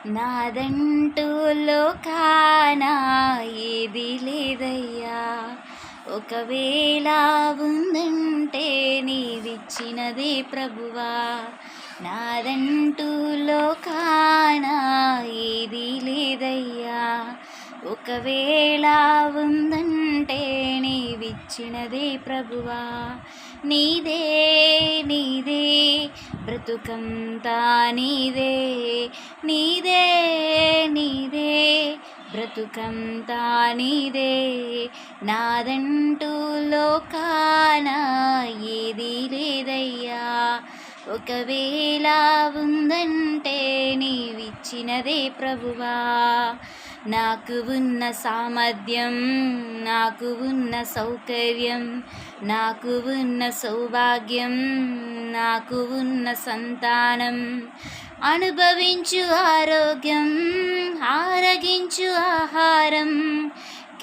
నాదంటూ లోకాన ఏది లేదయ్యా, ఒకవేళ ఉందంటే నీవిచ్చినదే ప్రభువా. నాదంటూ లోకాన ఏది లేదయ్యా, ఒకవేళ ఉందంటే నీవిచ్చినదే ప్రభువా. నీదే నీదే బ్రతుకంతా నీదే, నీదే నీదే బ్రతుకంతా నీదే. నాదంటూ లోకాన ఏది లేదయ్యా, ఒకవేళ ఉందంటే నీవిచ్చినదే ప్రభువా. నాకు ఉన్న సామర్థ్యం, నాకు ఉన్న సౌకర్యం, నాకు ఉన్న సౌభాగ్యం, నాకు ఉన్న సంతానం, అనుభవించు ఆరోగ్యం, ఆరగించు ఆహారం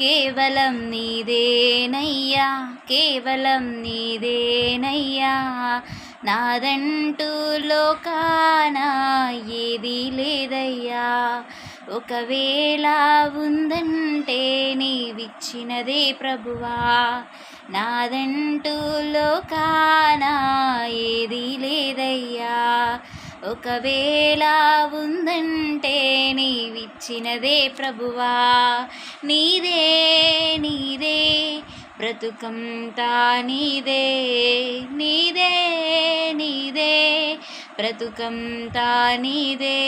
కేవలం నీదేనయ్యా, కేవలం నీదేనయ్యా. నాదంటూ లోకాన ఏది లేదయ్యా, ఒకవేళ ఉందంటే నీవిచ్చినదే ప్రభువా. నాదంటూ లోకాన ఏది లేదయ్యా, ఒకవేళ ఉందంటే నీవిచ్చినదే ప్రభువా. నీదే నీదే బ్రతుకంతా నీదే, నీదే నీదే బ్రతుకంతా నీదే.